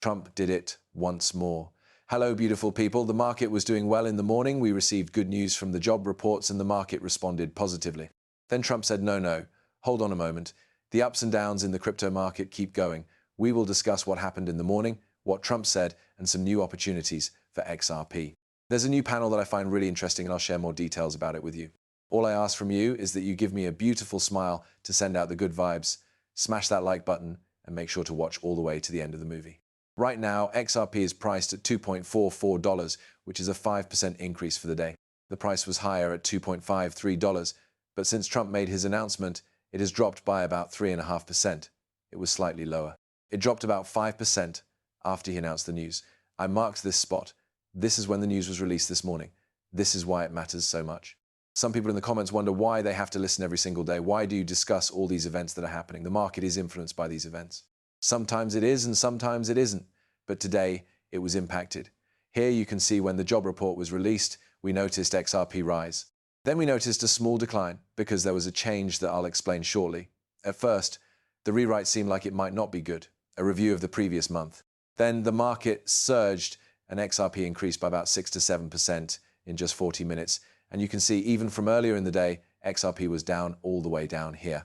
Trump did it once more. Hello, beautiful people. The market was doing well in the morning. We received good news from the job reports and the market responded positively. Then Trump said, no, hold on a moment. The ups and downs in the crypto market keep going. We will discuss what happened in the morning, what Trump said, and some new opportunities for XRP. There's a new panel that I find really interesting and I'll share more details about it with you. All I ask from you is that you give me a beautiful smile to send out the good vibes, smash that like button, and make sure to watch all the way to the end of the movie. Right now, XRP is priced at $2.44, which is a 5% increase for the day. The price was higher at $2.53, but since Trump made his announcement, it has dropped by about 3.5%. It was slightly lower. It dropped about 5% after he announced the news. I marked this spot. This is when the news was released this morning. This is why it matters so much. Some people in the comments wonder why they have to listen every single day. Why do you discuss all these events that are happening? The market is influenced by these events. Sometimes it is and sometimes it isn't. But today it was impacted. Here you can see when the job report was released, we noticed XRP rise. Then we noticed a small decline because there was a change that I'll explain shortly. At first, the rewrite seemed like it might not be good, a review of the previous month. Then the market surged and XRP increased by about 6 to 7% in just 40 minutes. And you can see even from earlier in the day, XRP was down all the way down here.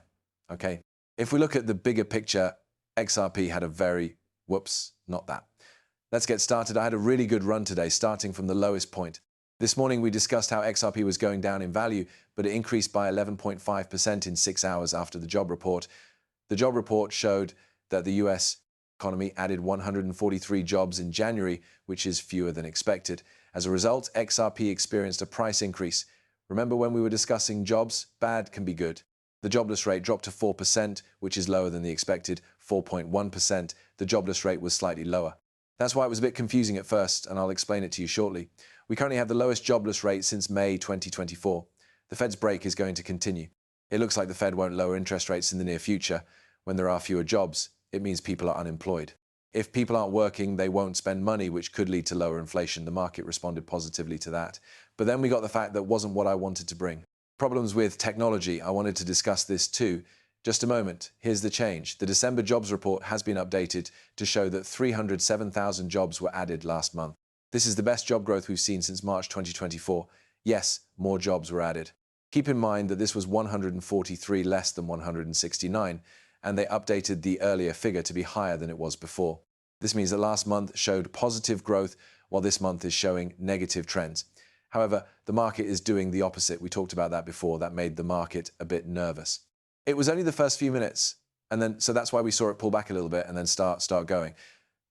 Okay. If we look at the bigger picture, XRP had a very, not that. Let's get started. I had a really good run today, starting from the lowest point. This morning, we discussed how XRP was going down in value, but it increased by 11.5% in 6 hours after the job report. The job report showed that the US economy added 143 jobs in January, which is fewer than expected. As a result, XRP experienced a price increase. Remember when we were discussing jobs? Bad can be good. The jobless rate dropped to 4%, which is lower than the expected 4.1%. The jobless rate was slightly lower. That's why it was a bit confusing at first, and I'll explain it to you shortly. We currently have the lowest jobless rate since May 2024. The Fed's break is going to continue. It looks like the Fed won't lower interest rates in the near future. When there are fewer jobs, it means people are unemployed. If people aren't working, they won't spend money, which could lead to lower inflation. The market responded positively to that. But then we got the fact that wasn't what I wanted to bring. Problems with technology. I wanted to discuss this too. Just a moment. Here's the change. The December jobs report has been updated to show that 307,000 jobs were added last month. This is the best job growth we've seen since March 2024. Yes, more jobs were added. Keep in mind that this was 143 less than 169, and they updated the earlier figure to be higher than it was before. This means that last month showed positive growth, while this month is showing negative trends. However, the market is doing the opposite. We talked about that before. That made the market a bit nervous. It was only the first few minutes, and then so that's why we saw it pull back a little bit and then start going.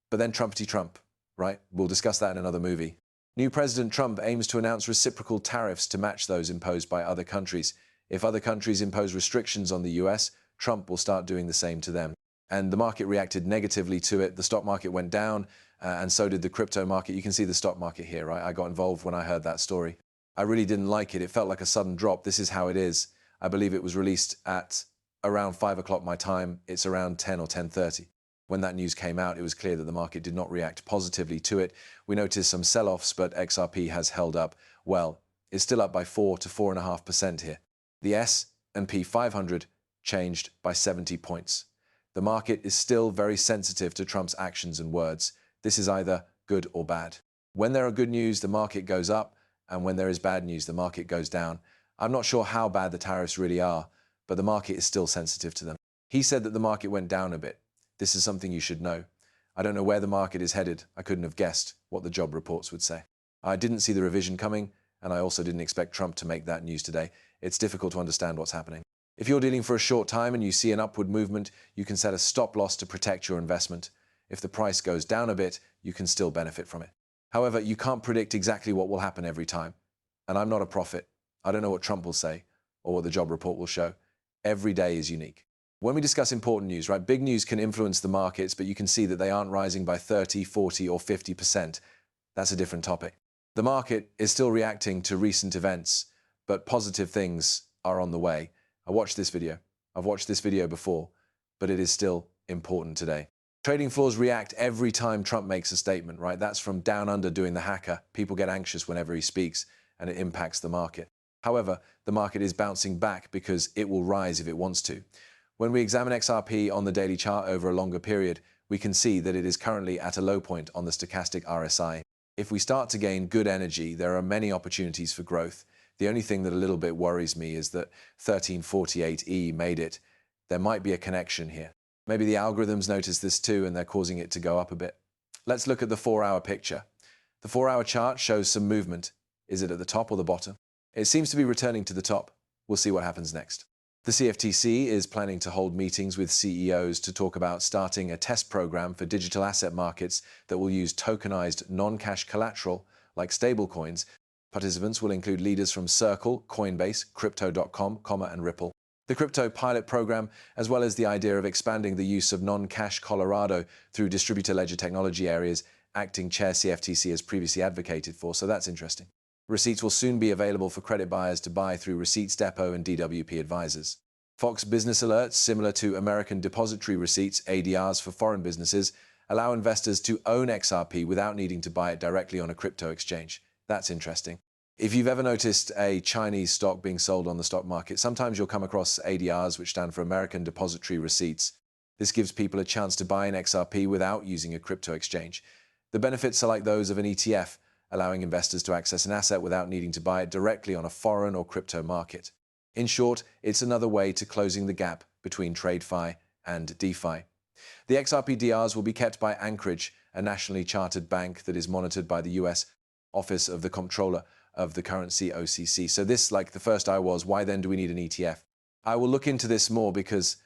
But then Trumpity Trump, right? We'll discuss that in another movie. New President Trump aims to announce reciprocal tariffs to match those imposed by other countries. If other countries impose restrictions on the US, Trump will start doing the same to them. And the market reacted negatively to it. The stock market went down, and so did the crypto market. You can see the stock market here, right? I got involved when I heard that story. I really didn't like it. It felt like a sudden drop. This is how it is. I believe it was released at around 5 o'clock my time. It's around 10 or 10:30. When that news came out, it was clear that the market did not react positively to it. We noticed some sell-offs, but XRP has held up well. It's still up by 4 to 4.5% here. The S&P 500 changed by 70 points. The market is still very sensitive to Trump's actions and words. This is either good or bad. When there are good news, the market goes up, and when there is bad news, the market goes down. I'm not sure how bad the tariffs really are, but the market is still sensitive to them. He said that the market went down a bit. This is something you should know. I don't know where the market is headed. I couldn't have guessed what the job reports would say. I didn't see the revision coming, and I also didn't expect Trump to make that news today. It's difficult to understand what's happening. If you're dealing for a short time and you see an upward movement, you can set a stop loss to protect your investment. If the price goes down a bit, you can still benefit from it. However, you can't predict exactly what will happen every time. And I'm not a prophet. I don't know what Trump will say or what the job report will show. Every day is unique. When we discuss important news, right, big news can influence the markets, but you can see that they aren't rising by 30, 40, or 50%. That's a different topic. The market is still reacting to recent events, but positive things are on the way. I watched this video. I've watched this video before, but it is still important today. Trading floors react every time Trump makes a statement, right? That's from down under doing the hacker. People get anxious whenever he speaks, and it impacts the market. However, the market is bouncing back because it will rise if it wants to. When we examine XRP on the daily chart over a longer period, we can see that it is currently at a low point on the stochastic RSI. If we start to gain good energy, there are many opportunities for growth. The only thing that a little bit worries me is that 1348E made it. There might be a connection here. Maybe the algorithms notice this too and they're causing it to go up a bit. Let's look at the 4-hour picture. The 4-hour chart shows some movement. Is it at the top or the bottom? It seems to be returning to the top. We'll see what happens next. The CFTC is planning to hold meetings with CEOs to talk about starting a test program for digital asset markets that will use tokenized non-cash collateral like stablecoins. Participants will include leaders from Circle, Coinbase, Crypto.com, and Ripple. The crypto pilot program, as well as the idea of expanding the use of non-cash Colorado through distributor ledger technology areas, acting chair CFTC has previously advocated for, so that's interesting. Receipts will soon be available for credit buyers to buy through Receipts Depot and DWP advisors. Fox Business Alerts, similar to American Depository Receipts, ADRs for foreign businesses, allow investors to own XRP without needing to buy it directly on a crypto exchange. That's interesting. If you've ever noticed a Chinese stock being sold on the stock market, sometimes you'll come across ADRs, which stand for American Depository Receipts. This gives people a chance to buy an XRP without using a crypto exchange. The benefits are like those of an ETF, allowing investors to access an asset without needing to buy it directly on a foreign or crypto market. In short, it's another way to closing the gap between TradeFi and DeFi. The XRP DRs will be kept by Anchorage, a nationally chartered bank that is monitored by the US Office of the Comptroller of the Currency OCC. So this, like the first I was, why then do we need an ETF? I will look into this more because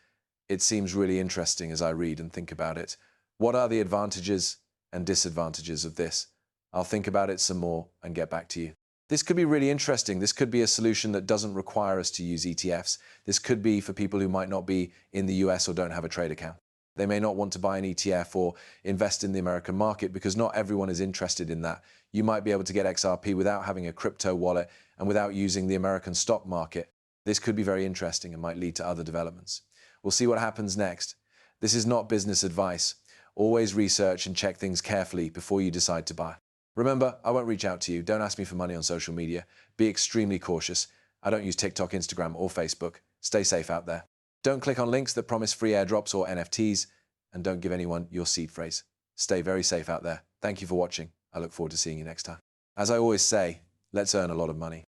it seems really interesting as I read and think about it. What are the advantages and disadvantages of this? I'll think about it some more and get back to you. This could be really interesting. This could be a solution that doesn't require us to use ETFs. This could be for people who might not be in the US or don't have a trade account. They may not want to buy an ETF or invest in the American market because not everyone is interested in that. You might be able to get XRP without having a crypto wallet and without using the American stock market. This could be very interesting and might lead to other developments. We'll see what happens next. This is not business advice. Always research and check things carefully before you decide to buy. Remember, I won't reach out to you. Don't ask me for money on social media. Be extremely cautious. I don't use TikTok, Instagram, or Facebook. Stay safe out there. Don't click on links that promise free airdrops or NFTs, and don't give anyone your seed phrase. Stay very safe out there. Thank you for watching. I look forward to seeing you next time. As I always say, let's earn a lot of money.